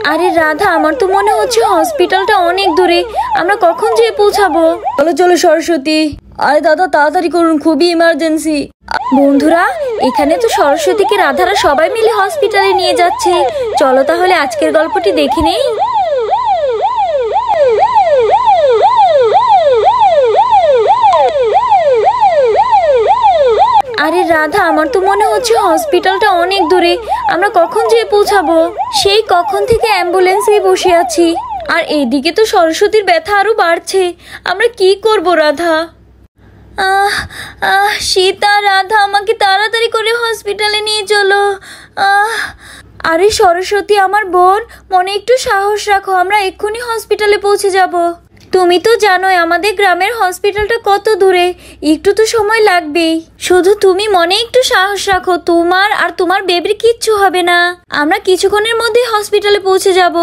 আরে রাধা, আমার তো মনে হচ্ছে হসপিটালটা অনেক দূরে, আমরা কখন যেয়ে পৌঁছাবো? চলো চলো সরস্বতী। আরে দাদা তাড়াতাড়ি করুন, খুবই ইমার্জেন্সি। বন্ধুরা, এখানে তো সরস্বতীকে রাধারা সবাই মিলে হসপিটালে নিয়ে যাচ্ছে। চলো তাহলে আজকের গল্পটি দেখে নেই। আরে রাধা, আমার তো মনে হচ্ছে হসপিটালটা অনেক দূরে, আমরা কখন যেয়ে পৌঁছাবো? সেই কখন থেকে অ্যাম্বুলেন্সে বসে আছি, আর এইদিকে তো সরস্বতীর ব্যথা আরো বাড়ছে। আমরা কি করব রাধা? সীতা, রাধা, আমাকে তাড়াতাড়ি করে হসপিটালে নিয়ে চলো। আরে সরস্বতী, আমার বোন, মনে একটু সাহস রাখো, আমরা এক্ষুনি হসপিটালে পৌঁছে যাব। তুমি তো জানোই আমাদের গ্রামের হসপিটালটা কত দূরে, একটু তো সময় লাগবেই। শুধু তুমি মনে একটু সাহস রাখো, তোমার আর তোমার বেবির কিচ্ছু হবে না। আমরা কিছুক্ষণের মধ্যে হসপিটালে পৌঁছে যাব।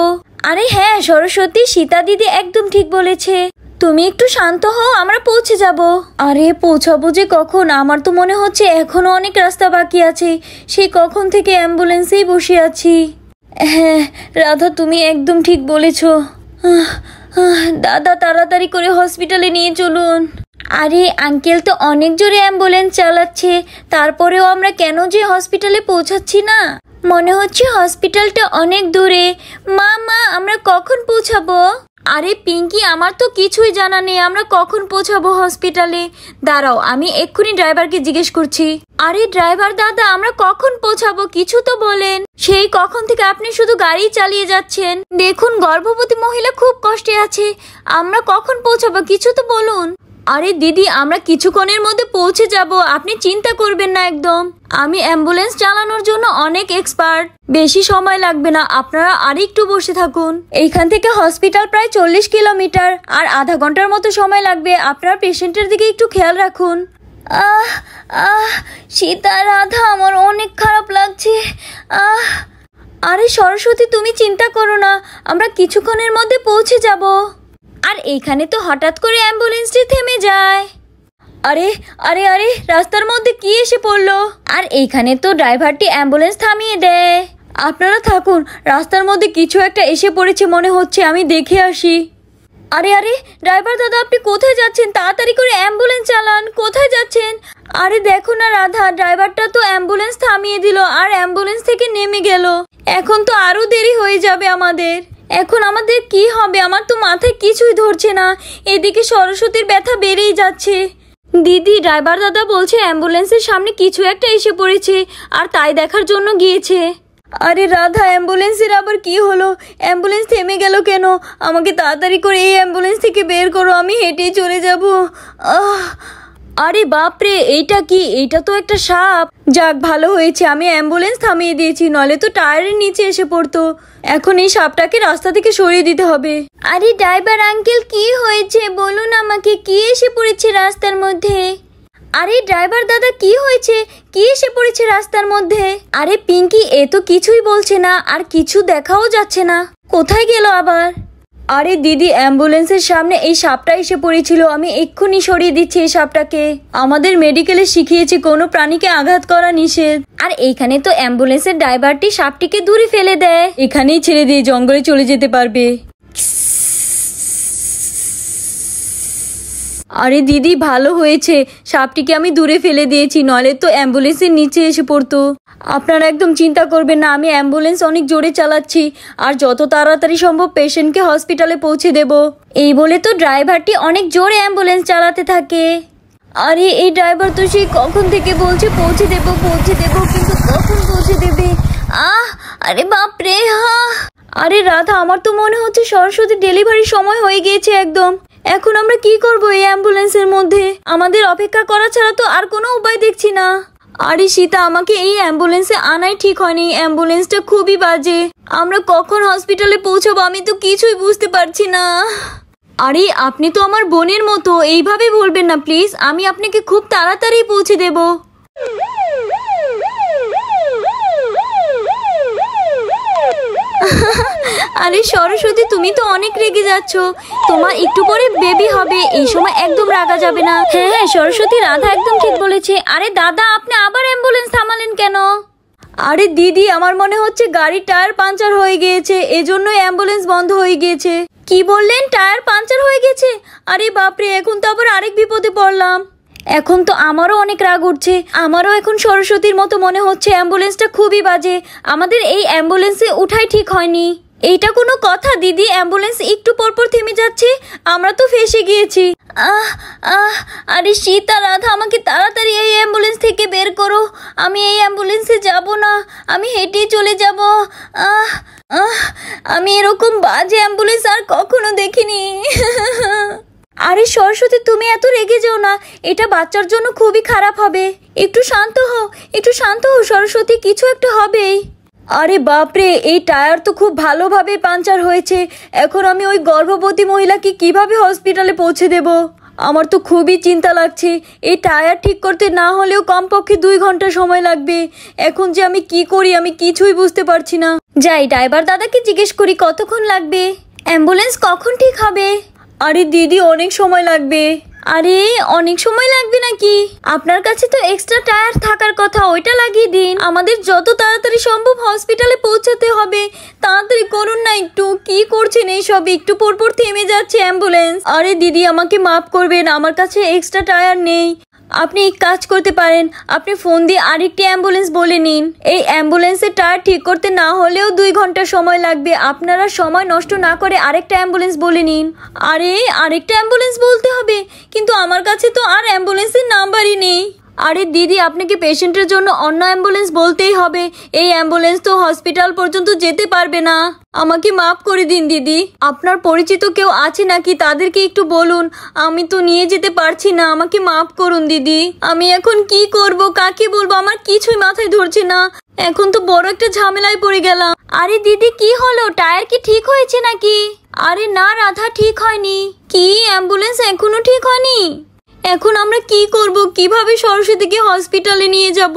আরে হ্যাঁ সরস্বতী, সীতা দিদি একদম ঠিক বলেছে। তুমি একটু শান্ত হও, আমরা পৌঁছে যাব। আরে পৌঁছাবো যে কখন? আমার তো মনে হচ্ছে এখনো অনেক রাস্তা বাকি আছে। সেই কখন থেকে অ্যাম্বুলেন্সেই বসে আছি। হ্যাঁ রাধা, তুমি একদম ঠিক বলেছো। দাদা তাড়াতাড়ি করে হসপিটালে নিয়ে চলুন। আরে আঙ্কেল তো অনেক জোরে অ্যাম্বুলেন্স চালাচ্ছে, তারপরেও আমরা কেন যে হসপিটালে পৌঁছাচ্ছি না? মনে হচ্ছে হসপিটালটা অনেক দূরে। মা, আমরা কখন পৌঁছাবো? আরে পিঙ্কি, আমার তো কিছুই জানা নেই, আমরা কখন পৌঁছাবো হসপিটালে? দাঁড়াও, আমি এক্ষুনি ড্রাইভারকে জিজ্ঞেস করছি। আরে ড্রাইভার দাদা, আমরা কখন পৌঁছাবো কিছু তো বলেন। সেই কখন থেকে আপনি শুধু গাড়ি চালিয়ে যাচ্ছেন। দেখুন গর্ভবতী মহিলা খুব কষ্টে আছে, আমরা কখন পৌঁছাবো কিছু তো বলুন। আরে দিদি, আমরা কিছুক্ষণের মধ্যে পৌঁছে যাব, আপনি চিন্তা করবেন না একদম। আমি অ্যাম্বুলেন্স চালানোর জন্য অনেক এক্সপার্ট, বেশি সময় লাগবে না, আপনারা আর একটু বসে থাকুন। এইখান থেকে হসপিটাল প্রায় 40 কিলোমিটার, আর আধা ঘন্টার মতো সময় লাগবে। আপনারা পেশেন্টের দিকে একটু খেয়াল রাখুন। সীতা, রাধা, আমার অনেক খারাপ লাগছে। আরে সরস্বতী, তুমি চিন্তা করো না, আমরা কিছুক্ষণের মধ্যে পৌঁছে যাব। আর এইখানে তো হঠাৎ করে অ্যাম্বুলেন্সটি থেমে যায়। আরে আরে আরে, রাস্তার মধ্যে কি এসে পড়লো? আর এইখানে তো ড্রাইভারটি অ্যাম্বুলেন্স থামিয়ে দেয়। আপনারা থাকুন, রাস্তার মধ্যে কিছু একটা এসে পড়েছে মনে হচ্ছে, আমি দেখে আসি। আরে আরে ড্রাইভার দাদা, আপনি কোথায় যাচ্ছেন? তাড়াতাড়ি করে অ্যাম্বুলেন্স চালান। কোথায় যাচ্ছেন? আরে দেখো না রাধা, ড্রাইভারটা তো অ্যাম্বুলেন্স থামিয়ে দিল আর অ্যাম্বুলেন্স থেকে নেমে গেল। এখন তো আরো দেরি হয়ে যাবে আমাদের। এখন আমাদের কি হবে? আমার তো মাথায় কিছুই ধরছে না। এদিকে সরস্বতীর ব্যথা বেড়েই যাচ্ছে। দিদি, ড্রাইভার দাদা বলছে অ্যাম্বুলেন্সের সামনে কিছু একটা এসে পড়েছে, আর তাই দেখার জন্য গিয়েছে। আরে রাধা, অ্যাম্বুলেন্সের আবার কি হলো? অ্যাম্বুলেন্স থেমে গেল কেন? আমাকে তাড়াতাড়ি করে এই অ্যাম্বুলেন্স থেকে বের করো, আমি হেঁটেই চলে যাব। আরে বাপরে, এইটা কি? এইটা তো একটা সাপ। যাক ভালো হয়েছে আমি অ্যাম্বুলেন্স থামিয়ে দিয়েছি, নলে তো টায়ারের নিচে এসে পড়তো। এখন এই সাপটাকে রাস্তা থেকে সরিয়ে দিতে হবে। আরে ড্রাইভার আঙ্কেল, কি হয়েছে বলুন আমাকে, কি এসে পড়েছে রাস্তার মধ্যে? আরে ড্রাইভার দাদা, কি হয়েছে? কি এসে পড়েছে রাস্তার মধ্যে? আরে পিঙ্কি, এ তো কিছুই বলছে না, আর কিছু দেখাও যাচ্ছে না। কোথায় গেল আবার? আরে দিদি, অ্যাম্বুলেন্সের সামনে এই সাপটা এসে পড়েছিল, আমি এক্ষুনি সরিয়ে দিচ্ছি এই সাপটাকে। আমাদের মেডিকেলে শিখিয়েছে কোনো প্রাণীকে আঘাত করা নিষেধ। আর এইখানে তো অ্যাম্বুলেন্সের ড্রাইভারটি সাপটিকে দূরে ফেলে দেয়। এখানেই ছেড়ে দিয়ে জঙ্গলে চলে যেতে পারবে। আরে দিদি, ভালো হয়েছে সাপটিকে আমি দূরে ফেলে দিয়েছি, নইলে তো অ্যাম্বুলেন্সের নিচে এসে পড়তো। আপনারা একদম চিন্তা করবেন না, আমি অ্যাম্বুলেন্স অনেক জোরে চালাচ্ছি, আর যত তাড়াতাড়ি সম্ভব পেশেন্টকে হসপিটালে পৌঁছে দেব। এই বলে তো ড্রাইভারটি অনেক জোরে অ্যাম্বুলেন্স চালাতে থাকে। আরে এই ড্রাইভার তো সেই কখন থেকে বলছে পৌঁছে দেব, কিন্তু কখন পৌঁছে দেবে? আরে বাপরে। আরে রাধা, আমার তো মনে হচ্ছে সরস্বতীর ডেলিভারির সময় হয়ে গিয়েছে একদম। এখন আমরা কি করব এই অ্যাম্বুলেন্সের মধ্যে? আমাদের অপেক্ষা করা ছাড়া তো আর কোনো উপায় দেখছি না। আরে সীতা, আমাকে এই অ্যাম্বুলেন্সে আনাই ঠিক হয়নি, অ্যাম্বুলেন্সটা খুবই বাজে। আমরা কখন হসপিটালে পৌঁছাবো আমি তো কিছুই বুঝতে পারছি না। আরে আপনি তো আমার বোনের মতো, এইভাবে বলবেন না প্লিজ, আমি আপনাকে খুব তাড়াতাড়ি পৌঁছে দেব। আরে সরস্বতী, তুমি তো অনেক রেগে যাচ্ছ, তোমার একটু পরে বেবি হবে, এই সময় একদম রাগা যাবে না। হ্যাঁ সরস্বতী, রাধা একদম ঠিক বলেছে। আরে দাদা, আপনি আবার অ্যাম্বুলেন্স থামালেন কেন? আরে দিদি, আমার মনে হচ্ছে গাড়ির টায়ার পাঞ্চার হয়ে গিয়েছে, এজন্যই অ্যাম্বুলেন্স বন্ধ হয়ে গিয়েছে। কি বললেন, টায়ার পাঞ্চার হয়ে গেছে? আরে বাপরে, এখন তো আবার আরেক বিপদে পড়লাম। এখন তো আমারও অনেক রাগ উঠছে। আমারও এখন সরস্বতীর মতো মনে হচ্ছে অ্যাম্বুলেন্সটা খুবই বাজে। আমাদের এই অ্যাম্বুলেন্সে উঠাই ঠিক হয়নি। এইটা কোনো কথা দিদি? অ্যাম্বুলেন্স একটু পরপর থেমে যাচ্ছে, আমরা তো ফেঁসে গিয়েছি। আহ আহ আরে সীতা, রাধা, আমাকে তাড়াতাড়ি এই অ্যাম্বুলেন্স থেকে বের করো। আমি এই অ্যাম্বুলেন্সে যাব না, আমি হেঁটেই চলে যাব। আহ আহ আমি এরকম বাজে অ্যাম্বুলেন্স আর কখনো দেখিনি। আরে সরস্বতী, তুমি এত রেগে যেও না, এটা বাচ্চার জন্য খুবই খারাপ হবে। একটু শান্ত হও, একটু শান্ত হও সরস্বতী, কিছু একটা হবেই। আরে বাপরে, এই টায়ার তো খুব ভালোভাবে পাঞ্চার হয়েছে। এখন আমি ওই গর্ভবতী মহিলাকে কিভাবে হসপিটালে পৌঁছে দেব? আমার তো খুবই চিন্তা লাগছে। এই টায়ার ঠিক করতে না হলেও কমপক্ষে 2 ঘন্টা সময় লাগবে। এখন যে আমি কি করি, আমি কিছুই বুঝতে পারছি না। যাই, ড্রাইভার দাদাকে জিজ্ঞেস করি কতক্ষণ লাগবে, অ্যাম্বুলেন্স কখন ঠিক হবে। আরে দিদি, অনেক সময় লাগবে। আরে অনেক সময় লাগবে নাকি? আপনার কাছে তো এক্সট্রা টায়ার থাকার কথা, ওইটা লাগিয়ে দিন। আমাদের যত তাড়াতাড়ি সম্ভব হসপিটালে পৌঁছাতে হবে, তাড়াতাড়ি করুন না একটু। কি করছেন এইসব? একটু পরপর থেমে যাচ্ছে অ্যাম্বুলেন্স। আরে দিদি, আমাকে মাফ করবেন, আমার কাছে এক্সট্রা টায়ার নেই। আপনি এক কাজ করতে পারেন, আপনি ফোন দিয়ে আরেকটি অ্যাম্বুলেন্স বলে নিন। এই অ্যাম্বুলেন্সের টায়ার ঠিক করতে না হলেও 2 ঘন্টা সময় লাগবে। আপনারা সময় নষ্ট না করে আরেকটা অ্যাম্বুলেন্স বলে নিন। আরে আরেকটা অ্যাম্বুলেন্স বলতে হবে, কিন্তু আমার কাছে তো আর অ্যাম্বুলেন্সের নাম্বারই নেই। আরে দিদি, আপনাকে পেশেন্টের জন্য অন্য অ্যাম্বুলেন্স বলতেই হবে। এই অ্যাম্বুলেন্স তো হসপিটাল পর্যন্ত যেতে পারবে না। আমাকে মাফ করে দিন দিদি। আপনার পরিচিত কেউ আছে নাকি, তাদেরকে একটু বলুন। আমি তো নিয়ে যেতে পারছি না, আমাকে মাফ করুন দিদি। আমি এখন কি করব, কাকে বলবো, আমার কিছুই মাথায় ধরছে না। এখন তো বড় একটা ঝামেলায় পড়ে গেলাম। আরে দিদি, কি হলো? টায়ার কি ঠিক হয়েছে নাকি? আরে না রাধা, ঠিক হয়নি। কি, অ্যাম্বুলেন্স এখনো ঠিক হয়নি? এখন আমরা কি করব? কিভাবে সরস্বতীকে হসপিটালে নিয়ে যাব?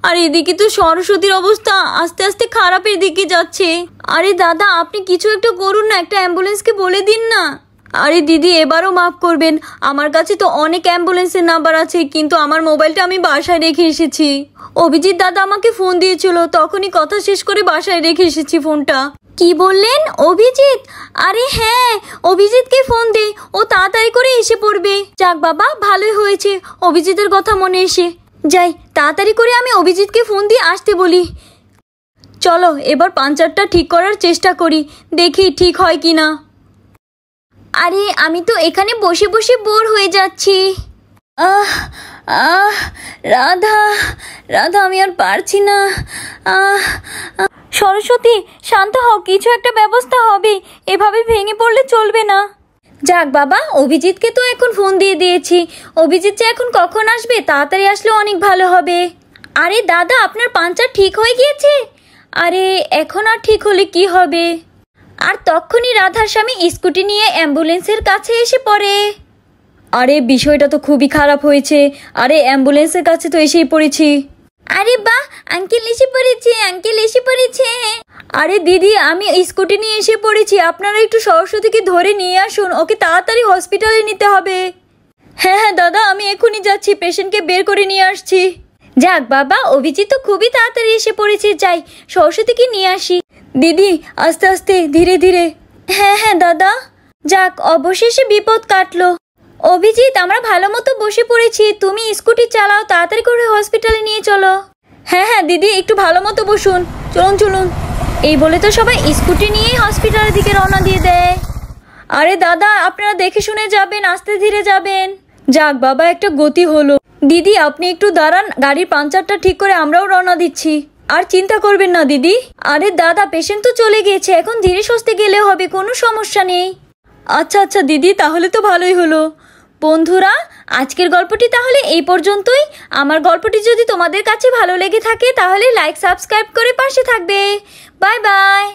আর এদিকে তো সরস্বতীর অবস্থা আস্তে আস্তে খারাপের দিকে যাচ্ছে। আরে দাদা, আপনি কিছু একটা করুন না, একটা অ্যাম্বুলেন্সকে বলে দিন না। আরে দিদি, এবারও মাফ করবেন। আমার কাছে তো অনেক অ্যাম্বুলেন্সের নাম্বার আছে, কিন্তু আমার মোবাইলটা আমি বাসায় রেখে এসেছি। অভিজিৎ দাদা আমাকে ফোন দিয়েছিল, তখনই কথা শেষ করে বাসায় রেখে এসেছি ফোনটা। কি বললেন? অভিজিৎ? আরে হ্যাঁ, অভিজিৎকে ফোন দে, ও তাড়াতাড়ি করে এসে পড়বে। যাক বাবা, ভালোই হয়েছে অভিজিতের কথা মনে এসে। যাই, তাড়াতাড়ি করে আমি অভিজিৎকে ফোন দিয়ে আসতে বলি। চলো, এবার পাঞ্চারটা ঠিক করার চেষ্টা করি, দেখি ঠিক হয় কি না। আরে আমি তো এখানে বসে বসে বোর হয়ে যাচ্ছি। আহ আহ রাধা, রাধা, আমি আর পারছি না। সরস্বতী, শান্ত হও, কিছু একটা ব্যবস্থা হবে। এভাবে ভেঙে পড়লে চলবে না। যাক বাবা, অভিজিৎকে তো এখন ফোন দিয়ে দিয়েছি। অভিজিৎ যে এখন কখন আসবে, তাড়াতাড়ি আসলে অনেক ভালো হবে। আরে দাদা, আপনার পাঞ্চার ঠিক হয়ে গিয়েছে? আরে এখন আর ঠিক হলে কি হবে? আর তখনই রাধার স্বামী স্কুটি নিয়ে অ্যাম্বুলেন্সের কাছে এসে পড়ে। আরে বিষয়টা তো খুবই খারাপ হয়েছে। আরে অ্যাম্বুলেন্সের কাছে তো এসেই পড়েছি। আরে বাহ, আঙ্কেল এসে পড়েছে, আঙ্কেল এসে পড়েছে। আরে দিদি, আমি স্কুটি নিয়ে এসে পড়েছি, আপনারা একটু সরস্বতীকে ধরে নিয়ে আসুন, ওকে তাড়াতাড়ি হসপিটালে নিতে হবে। হ্যাঁ হ্যাঁ দাদা, আমি এখনই যাচ্ছি, পেশেন্টকে বের করে নিয়ে আসছি। যাক বাবা, অভিজিৎ তো খুবই তাড়াতাড়ি এসে পড়েছে। যাই, সরস্বতীকে নিয়ে আসি। দিদি, আস্তে আস্তে, ধীরে ধীরে। হ্যাঁ হ্যাঁ দাদা। যাক, অবশেষে বিপদ কাটলো। অভিজিৎ, আমরা ভালো মতো বসে পড়েছি, তুমি স্কুটি চালাও, তাড়াতাড়ি করে হসপিটালে নিয়ে চলো। হ্যাঁ হ্যাঁ দিদি, একটু ভালো মতো বসুন, চলুন চলুন। এই বলে তো সবাই স্কুটি নিয়েই হসপিটালের দিকে রওনা দিয়ে দেয়। আরে দাদা, আপনারা দেখে শুনে যাবেন, আস্তে ধীরে যাবেন। যাক বাবা, একটা গতি হলো। দিদি, আপনি একটু দাঁড়ান, গাড়ির পাঞ্চারটা ঠিক করে আমরাও রওনা দিচ্ছি। আর চিন্তা করবেন না দিদি। আরে দাদা, পেশেন্ট তো চলে গিয়েছে, এখন ধীরে সুস্থে গেলে হবে, কোনো সমস্যা নেই। আচ্ছা আচ্ছা দিদি, তাহলে তো ভালোই হলো। বন্ধুরা, আজকের গল্পটি তাহলে এই পর্যন্তই। আমার গল্পটি যদি তোমাদের কাছে ভালো লেগে থাকে, তাহলে লাইক সাবস্ক্রাইব করে পাশে থাকবে। Bye bye.